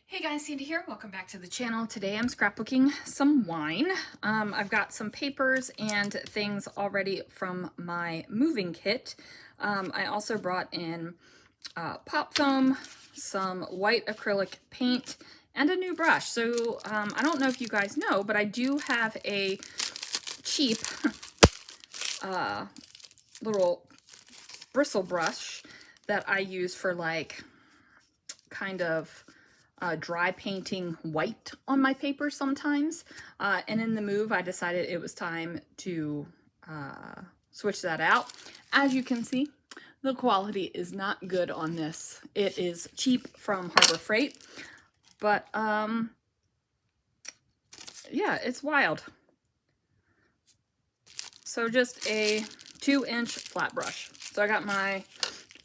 Hey guys, Sandy here. Welcome back to the channel. Today I'm scrapbooking some wine. I've got some papers and things already from my moving kit. I also brought in pop foam, some white acrylic paint, and a new brush. So I don't know if you guys know, but I do have a cheap little bristle brush that I use for like kind of dry painting white on my paper sometimes. And in the move, I decided it was time to switch that out. As you can see, the quality is not good on this. It is cheap from Harbor Freight, but yeah, it's wild. So just a 2-inch flat brush. So I got my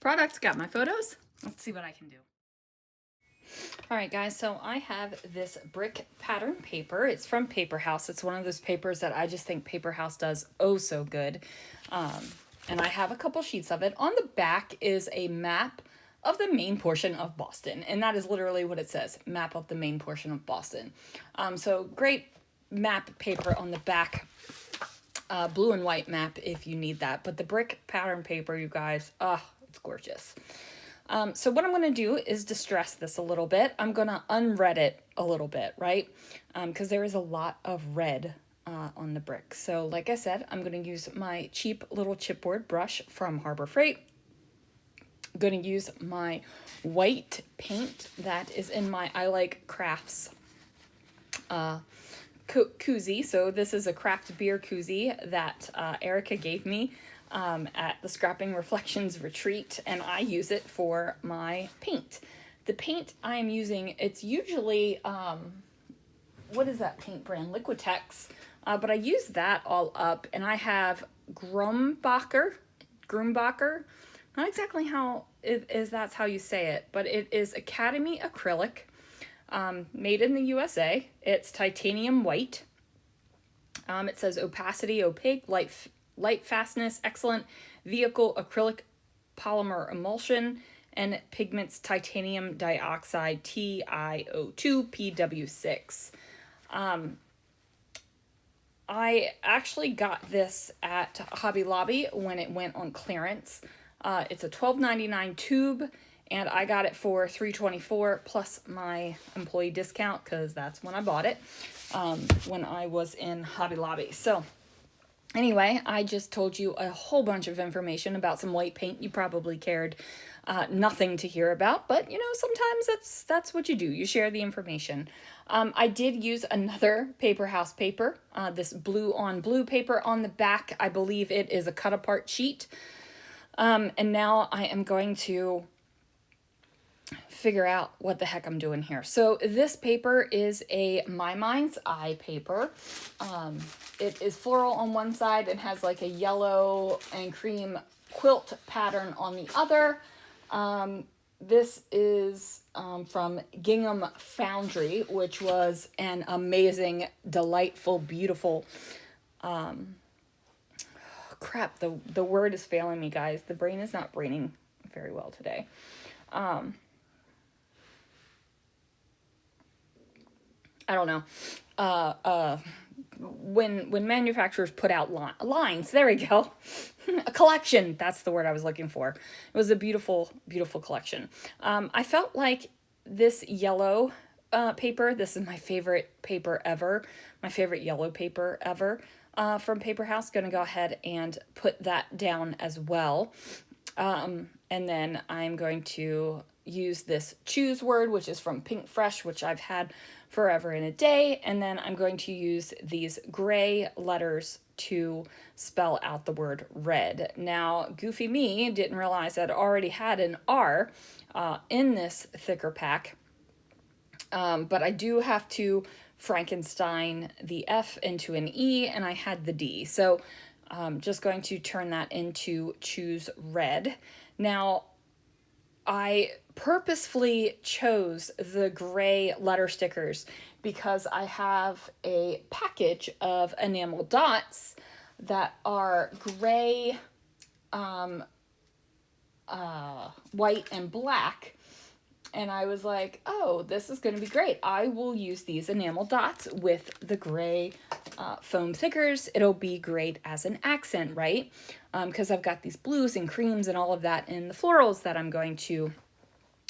products, got my photos. Let's see what I can do. All right, guys, so I have this brick pattern paper. It's from Paper House. It's one of those papers that I just think Paper House does oh so good. And I have a couple sheets of it. On the back is a map of the main portion of Boston. And that is literally what it says, map of the main portion of Boston. So great map paper on the back. Blue and white map if you need that. But the brick pattern paper, you guys, it's gorgeous. So what I'm going to do is distress this a little bit. I'm going to unred it a little bit, right? Because there is a lot of red on the brick. So like I said, I'm going to use my cheap little chipboard brush from Harbor Freight. I'm going to use my white paint that is in my I Like Crafts koozie. So this is a craft beer koozie that Erica gave me at the Scrapping Reflections retreat, and I use it for my paint. The paint I'm using, it's usually, what is that paint brand? Liquitex, but I use that all up, and I have Grumbacher, not exactly how it is, that's how you say it, but it is Academy acrylic, made in the USA. It's titanium white. It says opacity, opaque, light fastness, excellent vehicle acrylic polymer emulsion, and pigments titanium dioxide TiO2 PW6. I actually got this at Hobby Lobby when it went on clearance. It's a $12.99 tube, and I got it for $3.24 plus my employee discount because that's when I bought it, when I was in Hobby Lobby. So anyway, I just told you a whole bunch of information about some white paint you probably cared nothing to hear about, but you know, sometimes that's what you do. You share the information. I did use another Paper House paper, this blue on blue paper on the back. I believe it is a cut apart sheet. And now I am going to figure out what the heck I'm doing here. So this paper is a My Mind's Eye paper. It is floral on one side and has like a yellow and cream quilt pattern on the other. This is from Gingham Foundry, which was an amazing, delightful, beautiful, crap, the word is failing me, guys. The brain is not braining very well today. I don't know. When manufacturers put out lines, there we go. A collection, that's the word I was looking for. It was a beautiful, beautiful collection. I felt like this yellow paper, this is my favorite paper ever, my favorite yellow paper ever from Paper House. Going to go ahead and put that down as well. And then I'm going to use this Choose word, which is from Pink Fresh, which I've had forever and a day. And then I'm going to use these gray letters to spell out the word red. Now, goofy me didn't realize I'd already had an R in this thicker pack. But I do have to Frankenstein the F into an E, and I had the D. So I'm just going to turn that into Choose Red. Now, I purposefully chose the gray letter stickers because I have a package of enamel dots that are gray, white, and black. And I was like, oh, this is going to be great. I will use these enamel dots with the gray foam thickers. It'll be great as an accent, right? Because I've got these blues and creams and all of that in the florals that I'm going to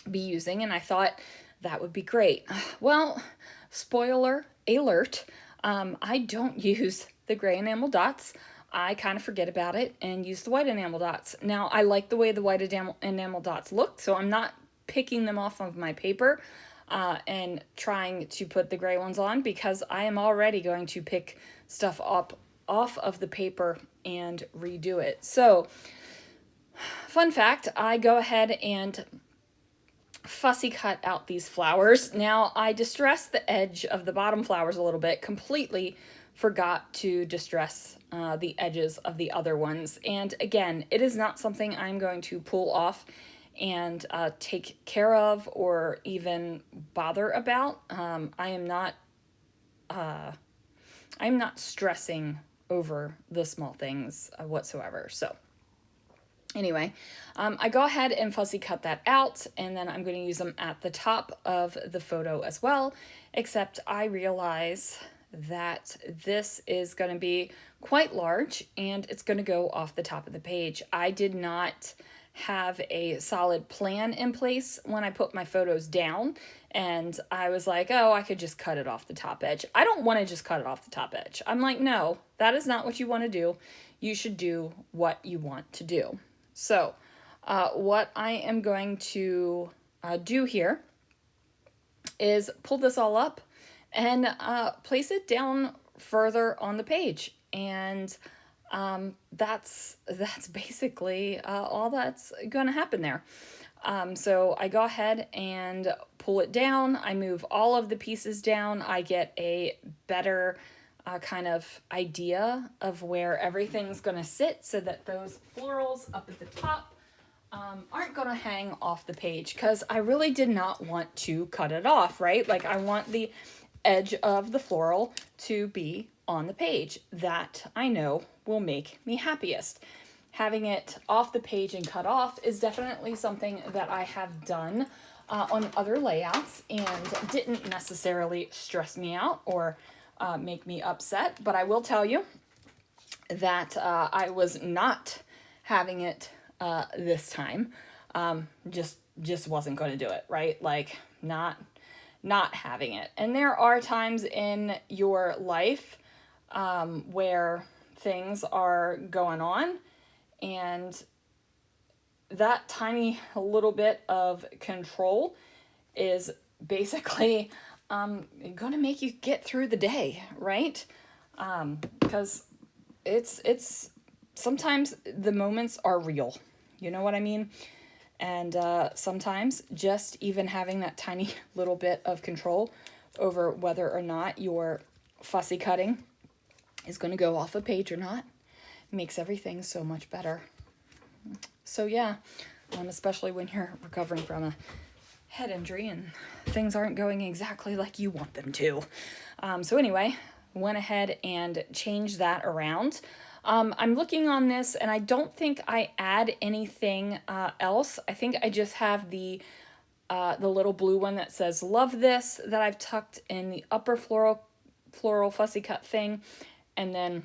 be using. And I thought that would be great. Well, spoiler alert, I don't use the gray enamel dots. I kind of forget about it and use the white enamel dots. Now, I like the way the white enamel dots look, so I'm not picking them off of my paper and trying to put the gray ones on, because I am already going to pick stuff up off of the paper and redo it. So, fun fact, I go ahead and fussy cut out these flowers. Now, I distressed the edge of the bottom flowers a little bit, completely forgot to distress the edges of the other ones. And again, it is not something I'm going to pull off and take care of or even bother about. I'm not stressing over the small things whatsoever. So anyway, I go ahead and fussy cut that out, and then I'm going to use them at the top of the photo as well, except I realize that this is going to be quite large and it's going to go off the top of the page. I did not have a solid plan in place when I put my photos down, and I was like, oh, I could just cut it off the top edge. I don't want to just cut it off the top edge. I'm like, no, that is not what you want to do. You should do what you want to do. So what I am going to do here is pull this all up and place it down further on the page. And that's basically all that's going to happen there. So I go ahead and pull it down. I move all of the pieces down. I get a better kind of idea of where everything's going to sit, so that those florals up at the top aren't going to hang off the page, because I really did not want to cut it off, right? Like, I want the edge of the floral to be on the page. That I know will make me happiest. Having it off the page and cut off is definitely something that I have done on other layouts and didn't necessarily stress me out or make me upset. But I will tell you that I was not having it this time. Just wasn't going to do it, right? Like, not having it. And there are times in your life where things are going on, and that tiny little bit of control is basically going to make you get through the day, right? Because it's sometimes the moments are real. You know what I mean? And sometimes just even having that tiny little bit of control over whether or not your fussy cutting is going to go off a page or not makes everything so much better. So yeah, especially when you're recovering from a head injury and things aren't going exactly like you want them to. So anyway, went ahead and changed that around. I'm looking on this, and I don't think I add anything else. I think I just have the little blue one that says "Love This" that I've tucked in the upper floral fussy cut thing, and then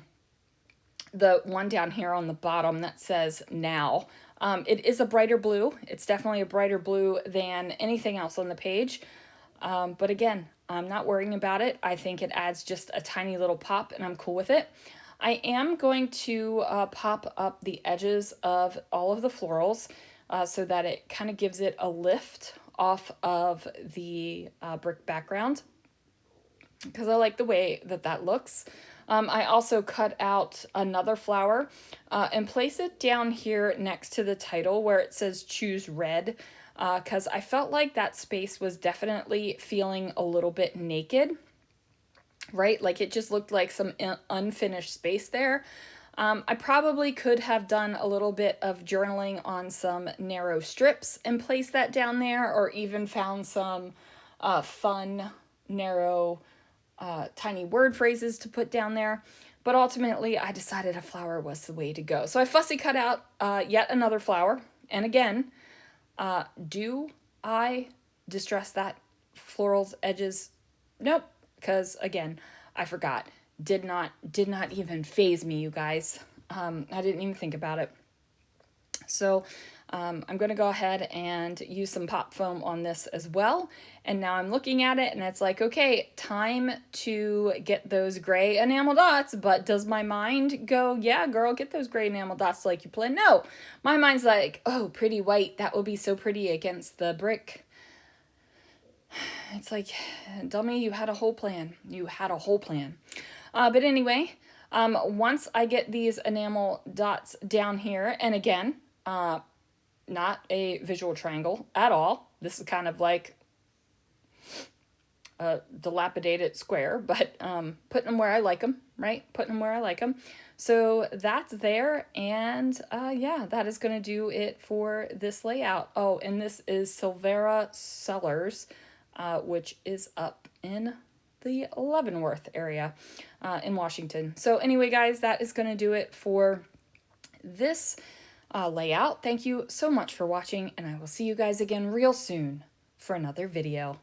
the one down here on the bottom that says "Now." It is a brighter blue. It's definitely a brighter blue than anything else on the page. But again, I'm not worrying about it. I think it adds just a tiny little pop, and I'm cool with it. I am going to pop up the edges of all of the florals so that it kind of gives it a lift off of the brick background, because I like the way that looks. I also cut out another flower and place it down here next to the title where it says "Choose Red," because I felt like that space was definitely feeling a little bit naked, right? Like, it just looked like some unfinished space there. I probably could have done a little bit of journaling on some narrow strips and placed that down there, or even found some fun, narrow, tiny word phrases to put down there. But ultimately, I decided a flower was the way to go. So I fussy cut out yet another flower. And again, do I distress that floral's edges? Nope, because again, I forgot. Did not even phase me, you guys. I didn't even think about it. So I'm going to go ahead and use some pop foam on this as well. And now I'm looking at it and it's like, okay, time to get those gray enamel dots. But does my mind go, yeah, girl, get those gray enamel dots like you planned? No, my mind's like, oh, pretty white. That would be so pretty against the brick. It's like, dummy, you had a whole plan. You had a whole plan. But anyway, once I get these enamel dots down here, and again, not a visual triangle at all. This is kind of like a dilapidated square, but putting them where I like them, right? Putting them where I like them. So that's there, and yeah, that is going to do it for this layout. Oh, and this is Silvera Cellars, which is up in the Leavenworth area in Washington. So anyway, guys, that is going to do it for this layout. Thank you so much for watching, and I will see you guys again real soon for another video.